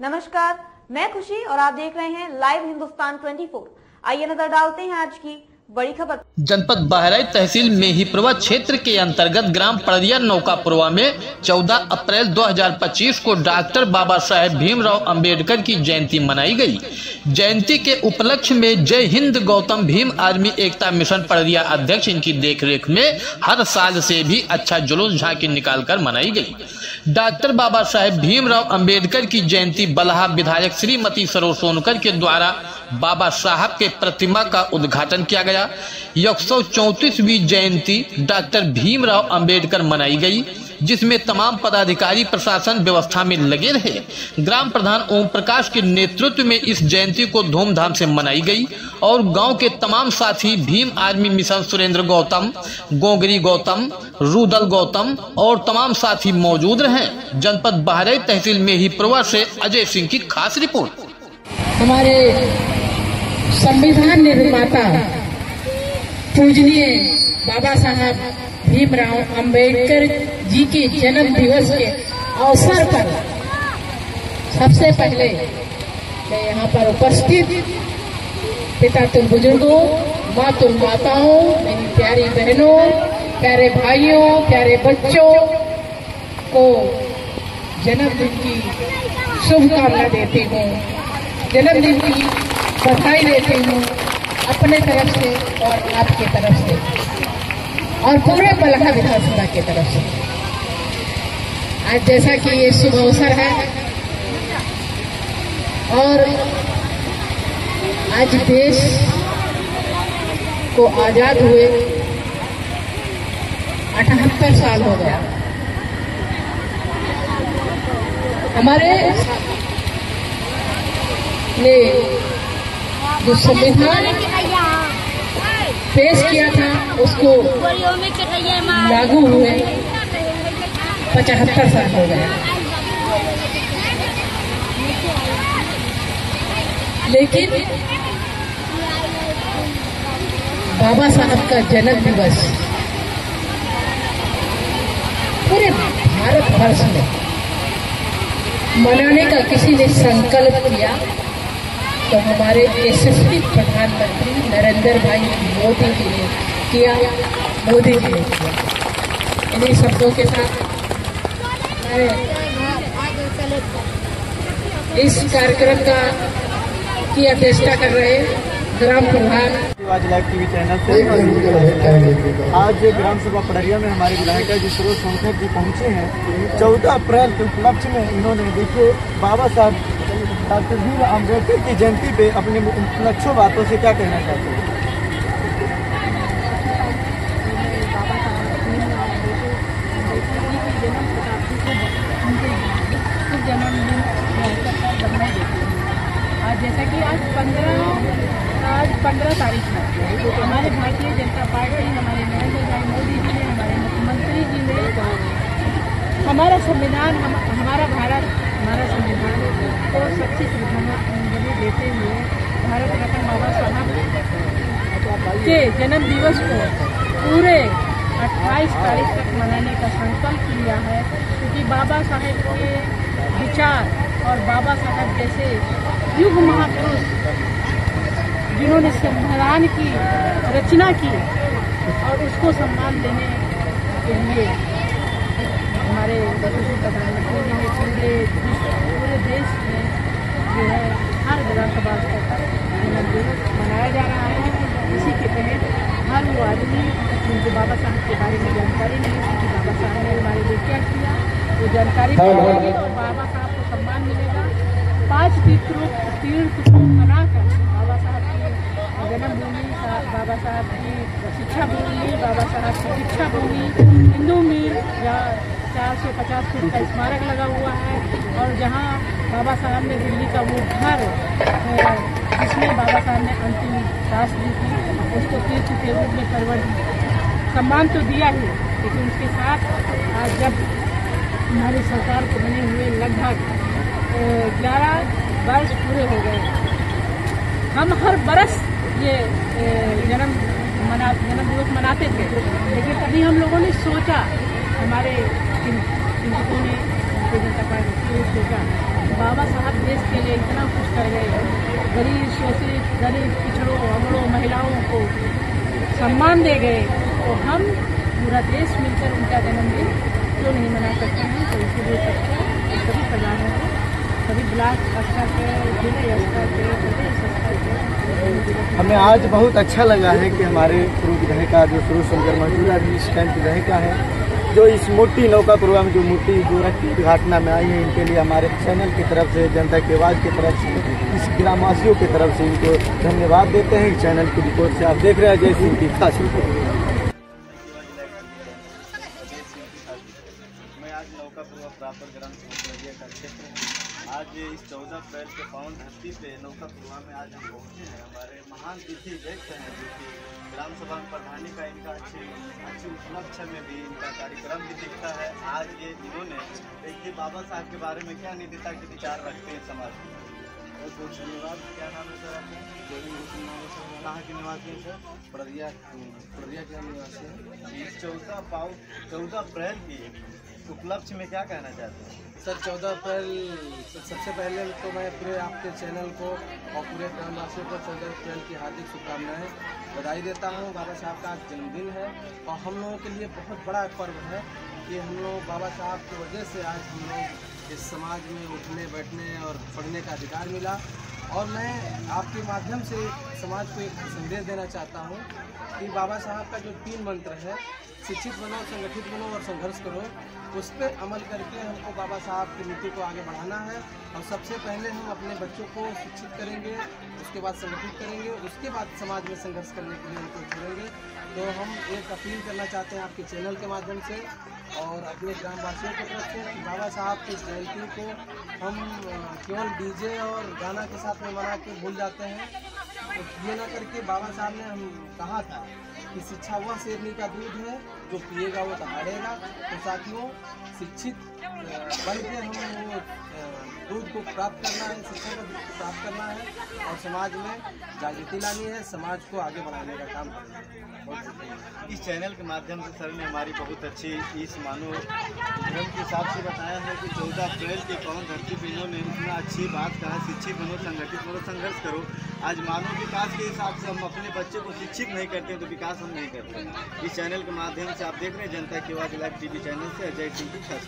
नमस्कार, मैं खुशी और आप देख रहे हैं लाइव हिंदुस्तान 24। आइए नजर डालते हैं आज की बड़ी खबर। जनपद बहराइच तहसील मेहीपुरवा क्षेत्र के अंतर्गत ग्राम पड़रिया नौकापुरवा में 14 अप्रैल 2025 को डॉक्टर बाबा साहेब भीमराव अंबेडकर की जयंती मनाई गई। जयंती के उपलक्ष्य में जय हिंद गौतम भीम आर्मी एकता मिशन पड़रिया अध्यक्ष इनकी देखरेख में हर साल से भी अच्छा जुलूस झांकी निकालकर मनाई गई। डॉक्टर बाबा साहेब भीमराव अंबेडकर की जयंती बलहा विधायक श्रीमती सरोज सोनकर के द्वारा बाबा साहब के प्रतिमा का उद्घाटन किया गया। 134वीं जयंती डॉक्टर भीमराव अंबेडकर मनाई गई, जिसमें तमाम पदाधिकारी प्रशासन व्यवस्था में लगे रहे। ग्राम प्रधान ओम प्रकाश के नेतृत्व में इस जयंती को धूमधाम से मनाई गई और गांव के तमाम साथी भीम आर्मी मिशन सुरेंद्र गौतम, गोगरी गौतम, रुदल गौतम और तमाम साथी मौजूद रहे। जनपद बहराइच तहसील मेहीपुरवा से अजय सिंह की खास रिपोर्ट। हमारे संविधान निर्माता पूजनीय बाबा साहब भीमराव अंबेडकर जी के जन्म दिवस के अवसर पर सबसे पहले मैं यहाँ पर उपस्थित पिता तुम बुजुर्गों, माँ तुम माताओं, मेरी प्यारी बहनों, प्यारे भाइयों, प्यारे बच्चों को जन्मदिन की शुभकामना देती हूँ, जन्मदिन की बधाई देती हूँ अपने तरफ से और आपके तरफ से और पूरे बलहा विधानसभा की तरफ से। आज जैसा कि ये शुभ अवसर है और आज देश को आजाद हुए 78 साल हो गया। हमारे ने जो संविधान पेश किया था उसको लागू हुए 75 साल हो गए, लेकिन बाबा साहब का जन्म दिवस पूरे भारतवर्ष में मनाने का किसी ने संकल्प किया तो हमारे यशस्वी प्रधानमंत्री नरेंद्र भाई मोदी जी ने किया, मोदी जी ने किया। इन्हीं शब्दों के साथ मैं इस कार्यक्रम की अध्यक्षता कर रहे ग्राम प्रधान आज लाइव टीवी चैनल से आज ग्राम सभा पड़रिया में हमारे विधायक जी सरोज सोनकर जी पहुंचे हैं। 14 अप्रैल के उपलक्ष्य में इन्होंने देखिए बाबा साहब डॉक्टर भीमराव अम्बेडकर की जयंती पे अपने लक्ष्यों बातों से क्या कहना चाहते हैं। आज जैसा कि आज 15 तारीख है, हमारे भारतीय जनता पार्टी, हमारे नरेंद्र भाई मोदी जी ने, हमारे मुख्यमंत्री जी ने हमारा संविधान, हमारा भारत, हमारा संविधान को सच्ची श्रद्धांजलि देते हुए भारत रत्न बाबा साहब के जन्म दिवस को पूरे 28 तारीख तक मनाने का संकल्प लिया है, क्योंकि बाबा साहेब के विचार और बाबा साहब जैसे युग महापुरुष जिन्होंने संविधान की रचना की और उसको सम्मान देने के लिए हमारे प्रधानमंत्री जी ने पूरे देश में जो है हर विधानसभा स्तर पर जन्म दिवस मनाया जा रहा है। इसी के तहत हर वो आदमी जिनको बाबा साहब के बारे में जानकारी नहीं थी कि बाबा साहब ने हमारे लिए क्या किया, वो जानकारी मिलेगी तो बाबा साहब को सम्मान मिलेगा। 5 तीर्थ को बनाकर बाबा साहब की जन्मभूमि, बाबा साहब की शिक्षा भूमि, बाबा साहब की शिक्षा भूमि हिंदू में 450 फुट का स्मारक लगा हुआ है और जहाँ बाबा साहब ने दिल्ली का वो घर जिसमें बाबा साहब ने अंतिम सांस दी थी उसको तीर्थ के रूप में परिवर्तित सम्मान तो दिया ही, लेकिन उसके साथ आज जब हमारी सरकार को बने हुए लगभग 11 वर्ष पूरे हो गए, हम हर बरस ये जन्म दिवस मनाते थे, लेकिन अभी हम लोगों ने सोचा, हमारे चिंतकों ने भारतीय जनता पार्टी ने सोचा बाबा साहब देश के लिए इतना कुछ कर गए, गरीब शोषित, गरीब पिछड़ों, अगड़ों, महिलाओं को सम्मान दे गए, तो हम पूरा देश मिलकर उनका जन्मदिन क्यों नहीं मना सकते हैं। तो इसीलिए सभी प्रधानों को, सभी ब्लॉक स्तर पे, जिले स्तर पे, प्रदेश स्तर पे हमें आज बहुत अच्छा लगा है कि हमारे पूर्व विधायक जो सुरेश शंकर मौजूदा भी इस टाइम विधायिका है, जो इस मूर्ति नौकापुरवा में जो मूर्ति गोरखपुर उद्घाटन में आई है, इनके लिए हमारे चैनल की तरफ से, जनता की आवाज़ की तरफ से, इस ग्रामवासियों की तरफ से इनको धन्यवाद देते हैं। चैनल की रिपोर्ट से आप देख रहे हैं जय सिंह की खास रिपोर्ट। मैं आज नौकापुरवा प्रॉपर ग्राम पड़रिया का क्षेत्र आज इस 14 अप्रैल के पावन धरती पे नौकापुरवा में आज हम पहुँचे हैं। हमारे महान तिथि व्यक्त हैं जो कि ग्राम सभा में प्रधानी का इनका अच्छी उपलक्ष्य में भी इनका कार्यक्रम भी दिखता है। आज ये इन्होंने देखिए बाबा साहब के बारे में क्या नितिता के विचार रखते हैं समाज में। बहुत बहुत धन्यवाद। क्या नाम है सर आपका? कहाँ के निवासी हैं सर? पड़रिया के हम निवासी हैं। इस 14 अप्रैल की उपलक्ष्य में क्या कहना चाहते हैं सर? 14 अप्रैल सबसे पहले तो मैं पूरे आपके चैनल को और पूरे ग्रामवासियों को 14 अप्रैल की हार्दिक शुभकामनाएं बधाई देता हूं। बाबा साहब का आज जन्मदिन है और हम लोगों के लिए बहुत बड़ा पर्व है कि हम लोग बाबा साहब की वजह से आज हम लोग इस समाज में उठने बैठने और पढ़ने का अधिकार मिला। और मैं आपके माध्यम से समाज को एक संदेश देना चाहता हूँ कि बाबा साहब का जो 3 मंत्र है, शिक्षित बनो, संगठित बनो और संघर्ष करो, उस पर अमल करके हमको बाबा साहब की नीति को आगे बढ़ाना है। और सबसे पहले हम अपने बच्चों को शिक्षित करेंगे, उसके बाद संगठित करेंगे, उसके बाद समाज में संघर्ष करने के लिए उनको छोड़ेंगे। तो हम एक अपील करना चाहते हैं आपके चैनल के माध्यम से और अपने ग्रामवासियों की तरफ से कि बाबा साहब की जयंती को हम केवल डीजे और गाना के साथ में मना के भूल जाते हैं। तो ये ना करके बाबा साहब ने हम कहा था कि शिक्षा वह शेरनी का दूध है, जो पिएगा वो दहाड़ेगा। तो साथियों, शिक्षित बन के हमें दूध को प्राप्त करना है, शिक्षा को प्राप्त करना है और समाज में जागृति लानी है, समाज को आगे बढ़ाने का काम करना है। इस चैनल के माध्यम से सर ने हमारी बहुत अच्छी इस मानो धर्म के हिसाब से बताया है कि 14 अप्रैल के पावन धरती पे इन्होंने इतना अच्छी बात कहा, शिक्षित बनो, संगठित बनो, संघर्ष करो। आज मानव विकास के हिसाब से हम अपने बच्चे को शिक्षित नहीं करते तो विकास हम नहीं करते। इस चैनल के माध्यम से आप देख रहे हैं जनता की आवाज़ लाइव टीवी चैनल से अजय सिंह की खास।